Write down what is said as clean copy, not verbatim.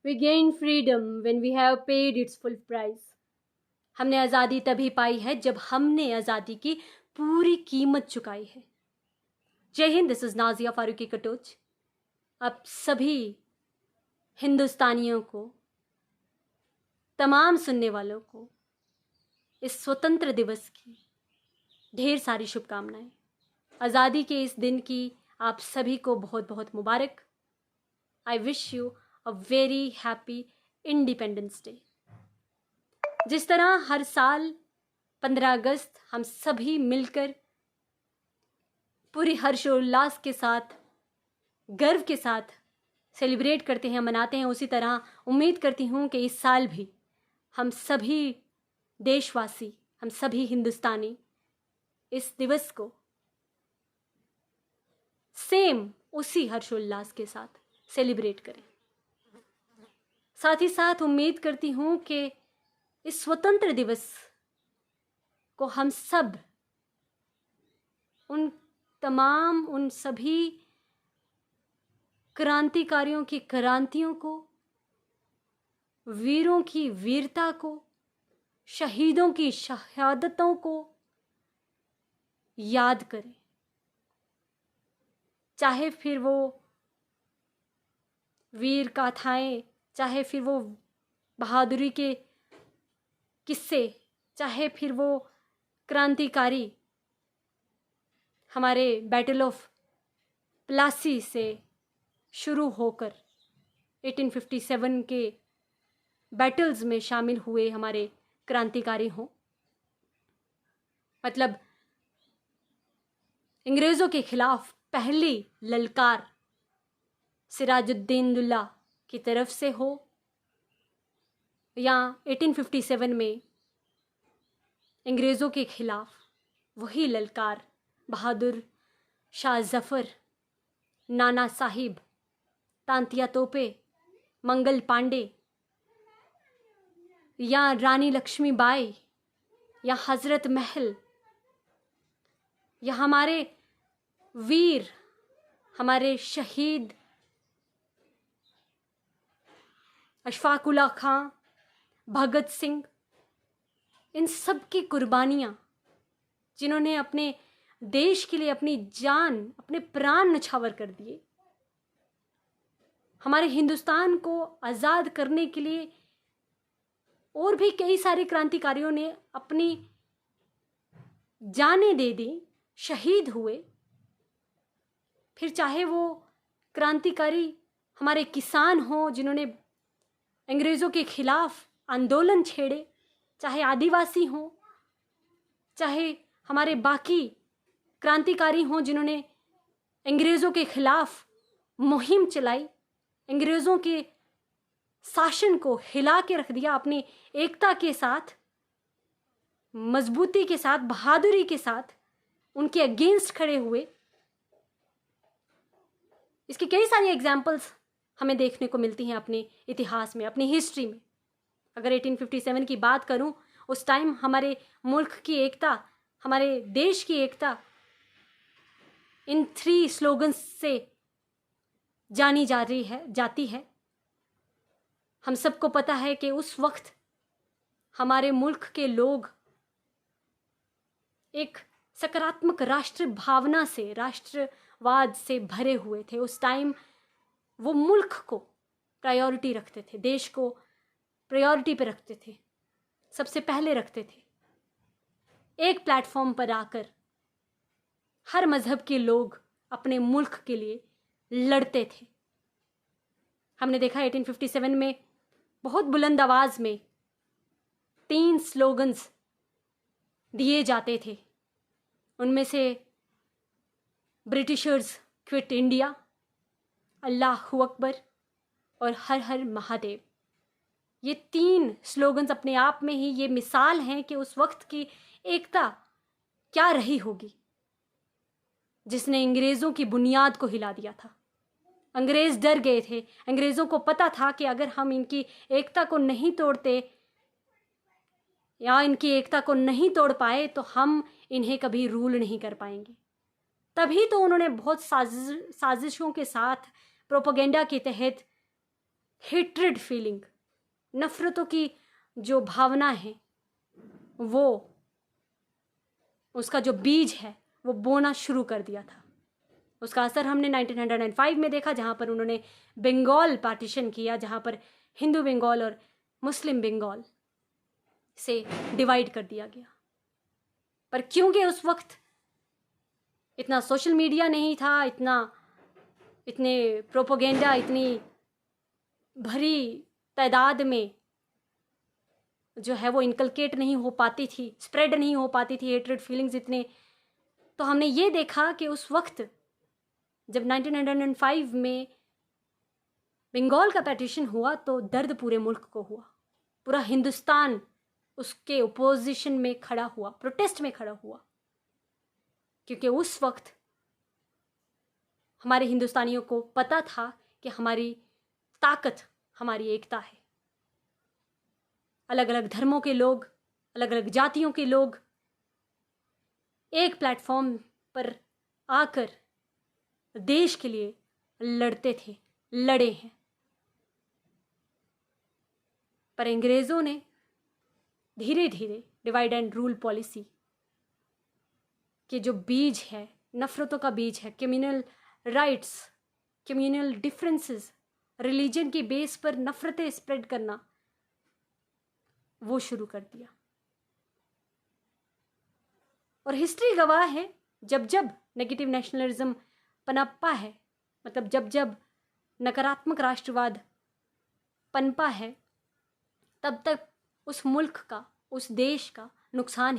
We gain freedom when we have paid its full price. हमने आज़ादी तभी पाई है जब हमने आज़ादी की पूरी कीमत चुकाई है. जय हिंद. This is Nazia Farooqui Katoch. आप सभी हिंदुस्तानियों को, तमाम सुनने वालों को इस स्वतंत्र दिवस की ढेर सारी शुभकामनाएं. आज़ादी के इस दिन की आप सभी को बहुत बहुत मुबारक. I wish you a very happy independence day. जिस तरह हर साल 15 अगस्त हम सभी मिलकर पूरी हर्षोल्लास के साथ, गर्व के साथ सेलिब्रेट करते हैं, मनाते हैं, उसी तरह उम्मीद करती हूँ कि इस साल भी हम सभी देशवासी, हम सभी हिंदुस्तानी इस दिवस को सेम उसी हर्षोल्लास के साथ सेलिब्रेट करें. साथ ही साथ उम्मीद करती हूँ कि इस स्वतंत्र दिवस को हम सब उन सभी क्रांतिकारियों की क्रांतियों को, वीरों की वीरता को, शहीदों की शहादतों को याद करें. चाहे फिर वो वीर गाथाएं, चाहे फिर वो बहादुरी के किस्से, चाहे फिर वो क्रांतिकारी हमारे बैटल ऑफ प्लासी से शुरू होकर 1857 के बैटल्स में शामिल हुए हमारे क्रांतिकारी हों. मतलब अंग्रेज़ों के खिलाफ पहली ललकार सिराजुद्दीन दुल्ला की तरफ से हो, या 1857 में अंग्रेज़ों के खिलाफ वही ललकार बहादुर शाह जफ़र, नाना साहिब, तांतिया तोपे, मंगल पांडे, या रानी लक्ष्मीबाई, या हज़रत महल, या हमारे वीर, हमारे शहीद अशफाकुल्ला खां, भगत सिंह, इन सब की कुर्बानियाँ, जिन्होंने अपने देश के लिए अपनी जान, अपने प्राण न्यौछावर कर दिए, हमारे हिंदुस्तान को आज़ाद करने के लिए. और भी कई सारे क्रांतिकारियों ने अपनी जानें दे दी, शहीद हुए. फिर चाहे वो क्रांतिकारी हमारे किसान हों जिन्होंने अंग्रेज़ों के खिलाफ आंदोलन छेड़े, चाहे आदिवासी हों, चाहे हमारे बाकी क्रांतिकारी हों जिन्होंने अंग्रेज़ों के खिलाफ मुहिम चलाई, अंग्रेज़ों के शासन को हिला के रख दिया, अपनी एकता के साथ, मजबूती के साथ, बहादुरी के साथ उनके अगेंस्ट खड़े हुए. इसकी कई सारी एग्जाम्पल्स हमें देखने को मिलती हैं अपने इतिहास में, अपनी हिस्ट्री में. अगर 1857 की बात करूं, उस टाइम हमारे मुल्क की एकता, हमारे देश की एकता इन 3 स्लोगन्स से जानी जाती है. हम सबको पता है कि उस वक्त हमारे मुल्क के लोग एक सकारात्मक राष्ट्र भावना से, राष्ट्रवाद से भरे हुए थे. उस टाइम वो मुल्क को प्रायोरिटी रखते थे, देश को प्रायोरिटी पे रखते थे, सबसे पहले रखते थे. एक प्लेटफॉर्म पर आकर हर मज़हब के लोग अपने मुल्क के लिए लड़ते थे. हमने देखा 1857 में बहुत बुलंद आवाज़ में 3 स्लोगन्स दिए जाते थे. उनमें से Britishers quit India, Allahu Akbar और हर हर महादेव. ये 3 स्लोगन्स अपने आप में ही ये मिसाल हैं कि उस वक्त की एकता क्या रही होगी, जिसने अंग्रेज़ों की बुनियाद को हिला दिया था. अंग्रेज़ डर गए थे. अंग्रेज़ों को पता था कि अगर हम इनकी एकता को नहीं तोड़ते या इनकी एकता को नहीं तोड़ पाए तो हम इन्हें कभी रूल नहीं कर पाएंगे. तभी तो उन्होंने बहुत साजिशों के साथ, प्रोपेगेंडा के तहत हेट्रेड फीलिंग, नफरतों की जो भावना है, वो उसका जो बीज है वो बोना शुरू कर दिया था। उसका असर हमने 1905 में देखा, जहाँ पर उन्होंने बंगाल पार्टीशन किया, जहाँ पर हिंदू बंगाल और मुस्लिम बंगाल से डिवाइड कर दिया गया। पर क्योंकि उस वक्त इतना सोशल मीडिया नहीं था, इतने प्रोपोगेंडा, इतनी भरी तादाद में जो है वो इनकलकेट नहीं हो पाती थी, स्प्रेड नहीं हो पाती थी हेट्रेड फीलिंग्स इतने, तो हमने ये देखा कि उस वक्त जब 1905 में बंगाल का पार्टीशन हुआ तो दर्द पूरे मुल्क को हुआ। पूरा हिंदुस्तान उसके ओपोजिशन में खड़ा हुआ, प्रोटेस्ट में खड़ा हुआ, क्योंकि उस वक्त हमारे हिंदुस्तानियों को पता था कि हमारी ताकत हमारी एकता है। अलग अलग धर्मों के लोग, अलग अलग जातियों के लोग एक प्लेटफॉर्म पर आकर देश के लिए लड़ते थे, लड़े हैं। पर अंग्रेजों ने धीरे धीरे डिवाइड एंड रूल पॉलिसी के जो बीज है, नफरतों का बीज है, communal riots, communal differences, religion की बेस पर नफरतें स्प्रेड करना, वो शुरू कर दिया। और हिस्ट्री गवाह है, जब जब नेगेटिव नेशनलिज्म पनपा है, मतलब जब जब नकारात्मक राष्ट्रवाद पनपा है, तब तक उस मुल्क का, उस देश का नुकसान